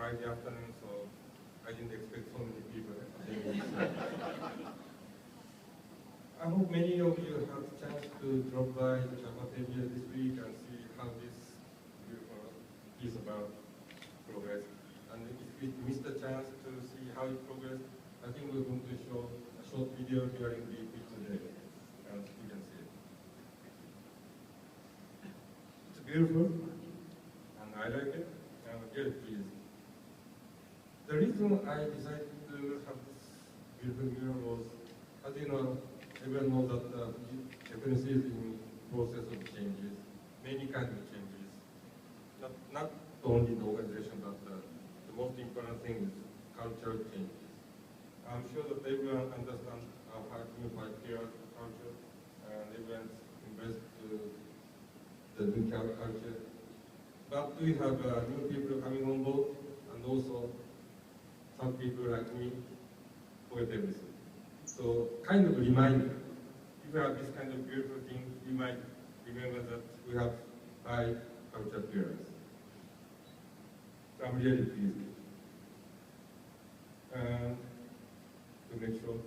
Friday afternoon, so I didn't expect so many people. I hope many of you have a chance to drop by the cafeteria this week and see how this is about progress. And if you missed the chance to see how it progressed, I think we're going to show a short video during the pitch today, and you can see it. It's beautiful, and I like it, and I'm very pleased. The reason I decided to have this beautiful mural was, as you know, everyone knows that Japanese is in process of changes, many kinds of changes. Not only the organization, but the most important thing is cultural changes. I'm sure that everyone understands how unified here culture, and everyone invests to the new culture. But we have new people coming on board, and also some people like me forget everything. So kind of reminder, if you have this kind of beautiful thing, you might remember that we have 5 cultural pillars. So I'm really pleased. And to make sure,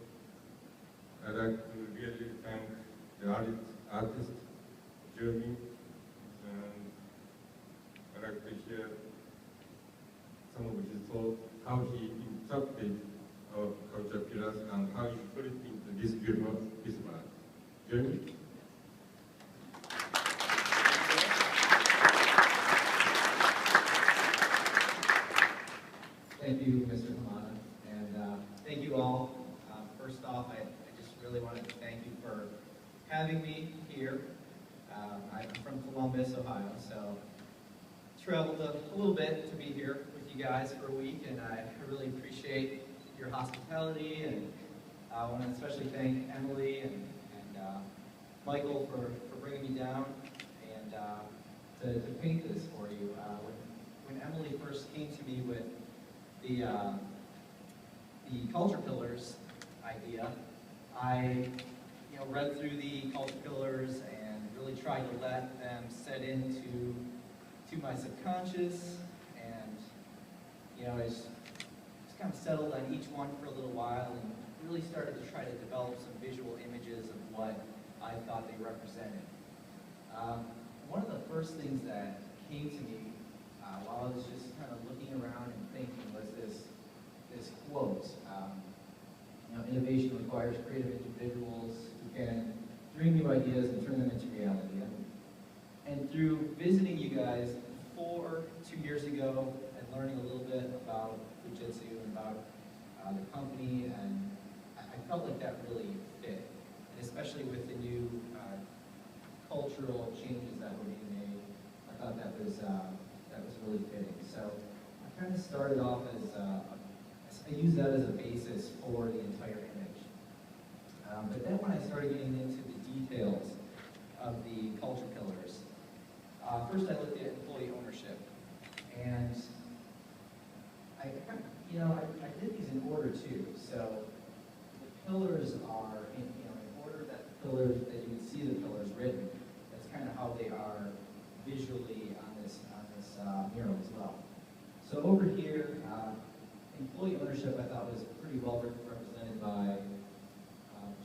I'd like to really thank the artist, Jeremy, and I'd like to share some of his thoughts, how he interpreted our cultural pillars and how he put it into this beautiful piece of art. Jeremy? Thank you, Mr. Hamada, and thank you all. First off, I just really wanted to thank you for having me here. I'm from Columbus, Ohio, so traveled a little bit to be here with you guys for a week, and I really appreciate your hospitality, and I want to especially thank Emily and Michael for bringing me down and to paint this for you. When Emily first came to me with the culture pillars idea, I read through the culture pillars and really tried to let them set into my subconscious, and I just kind of settled on each one for a little while and really started to try to develop some visual images of what I thought they represented. One of the first things that came to me while I was just kind of looking around and thinking was this quote. Innovation requires creative individuals who can dream new ideas and turn them into reality. And through visiting you guys 2 years ago and learning a little bit about Fujitsu and about the company, and I felt like that really fit, and especially with the new cultural changes that were being made, I thought that was really fitting. So I kind of started off as I used that as a basis for the entire image. But then when I started getting into the details of the culture pillars, first I looked at employee ownership, and I did these in order too. So the pillars are in order that you can see the pillars written. That's kind of how they are visually on this mural as well. So over here, employee ownership I thought was pretty well represented by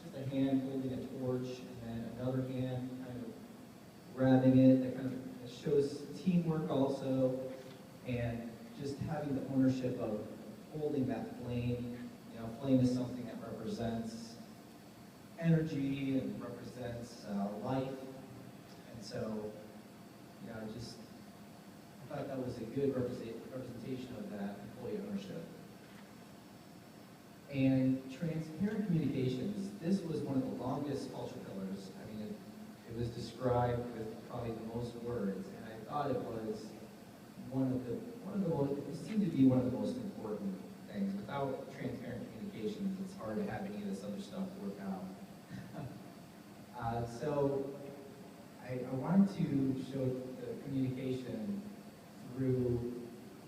just a hand holding a torch and then another hand kind of grabbing it. That kind of shows teamwork also, and just having the ownership of holding that flame. Flame is something that represents energy and represents life, and so I thought that was a good representation of that employee ownership. And transparent communications, this was one of the longest culture pillars. I mean, it was described with probably the most words, and I thought it was it seemed to be one of the most important things. Without transparent communications, it's hard to have any of this other stuff work out. So I wanted to show the communication through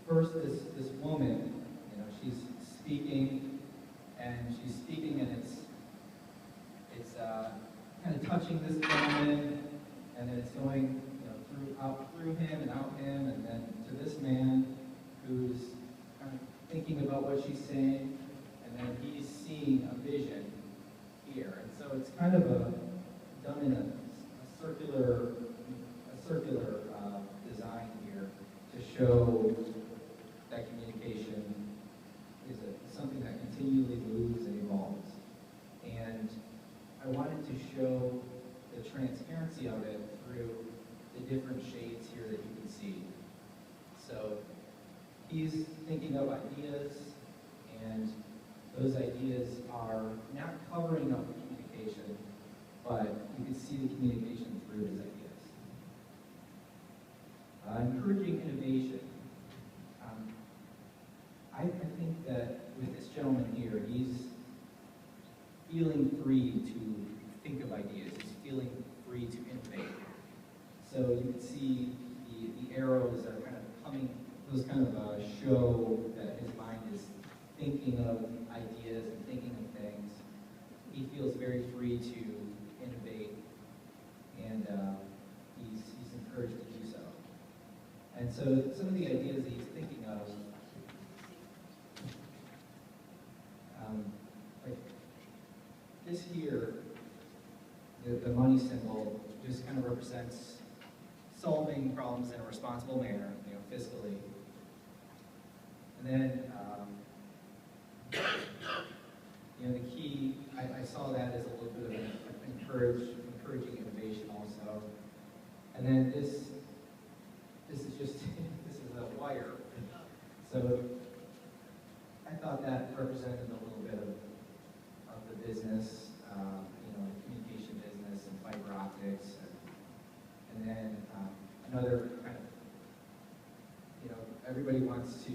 first this woman. She's speaking, and it's kind of touching this gentleman, and then it's going through him and out him, and then to this man who's kind thinking about what she's saying, and then he's seeing a vision here. And so it's kind of done in a circular design here to show that communication is something that continually moves and evolves. And I wanted to show the transparency of it through the different shades here that you can see. So he's thinking of ideas, and those ideas are not covering up the communication, but you can see the communication through his ideas. Encouraging innovation. I think that with this gentleman here, he's feeling free to think of ideas. He's feeling free to innovate. So you can see the arrows are kind of coming, those kind of show that his mind is thinking of ideas and thinking of things. He feels very free to innovate, and he's encouraged to do so. And so some of the ideas that he's thinking of, like this here, the money symbol just kind of represents solving problems in a responsible manner, fiscally. And then, the key, I saw that as a little bit of an encouraging innovation also. And then this is just, this is a wire. So I thought that represented a little bit of the business, the communication business and fiber optics. And then another kind of, everybody wants to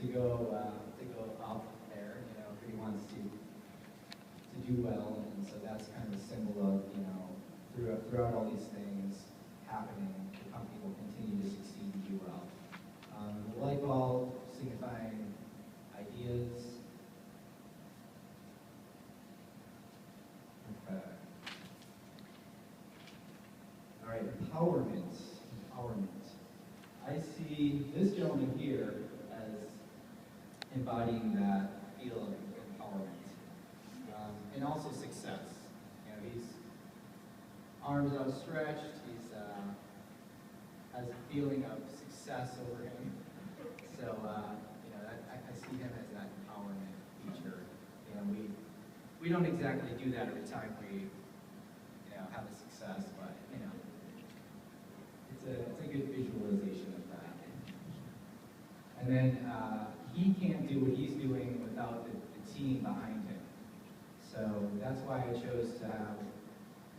go up there. Everybody wants to do well, and so that's kind of a symbol of throughout all these things happening, the company will continue to succeed and do well. The light bulb signifying ideas. Okay. All right, empowerment. I see this gentleman here as embodying that feel of empowerment, and also success. He's arms outstretched. He's has a feeling of success over him. So I see him as that empowerment feature. We don't exactly do that every time we have a success, but it's a good visualization of that. And then he can't do what he's doing without the team behind him. So that's why I chose to have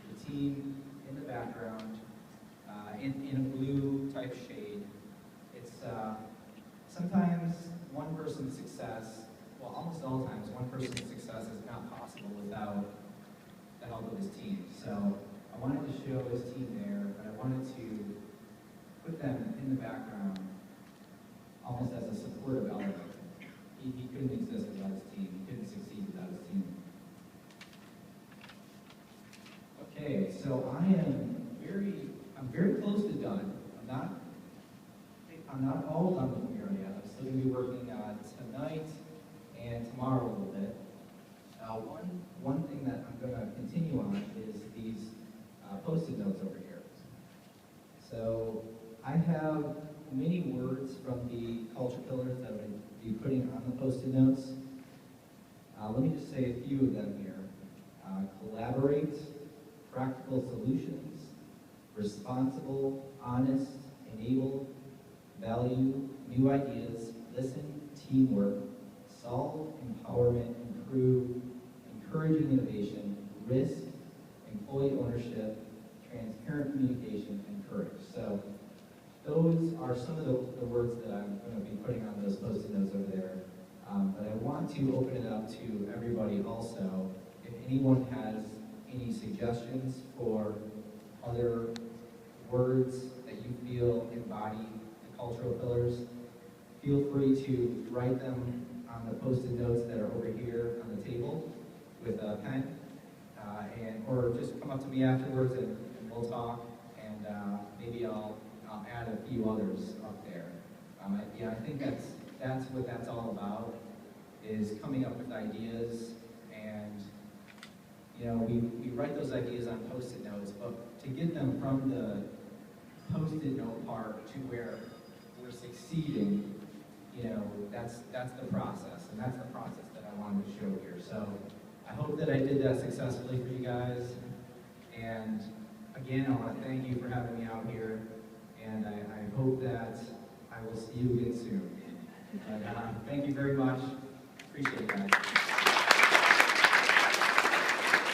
the team in the background in a blue type shade. It's sometimes one person's success, well, almost all times, one person's success is not possible without the help of his team. So I wanted to show his team there, but I wanted to put them in the background almost as a supportive element. He couldn't exist without his team. He couldn't succeed without his team. Okay, so I'm very close to done. I'm not all done with Mural yet. I'm still going to be working tonight and tomorrow a little bit. One thing that I'm going to continue on is these Post-it notes over here. So I have many words from the culture pillars that I'm going to be putting on the Post-it notes. Let me just say a few of them here. Collaborate, practical solutions, responsible, honest, enable, value, new ideas, listen, teamwork, solve, empowerment, improve, encouraging innovation, risk, employee ownership, transparent communication, and courage. So those are some of the words that I'm going to be putting on those Post-it notes over there. But I want to open it up to everybody also. If anyone has any suggestions for other words that you feel embody the cultural pillars, feel free to write them on the Post-it notes that are over here on the table with a pen, or just come up to me afterwards and we'll talk, and maybe I'll add a few others up there. I think that's what that's all about, is coming up with ideas. And you know, we write those ideas on Post-it notes, but to get them from the Post-it note part to where we're succeeding, you know, that's the process, and that's the process that I wanted to show here. So I hope that I did that successfully for you guys. And again, I want to thank you for having me out here, and I hope that I will see you again soon. But, thank you very much. Appreciate it, guys.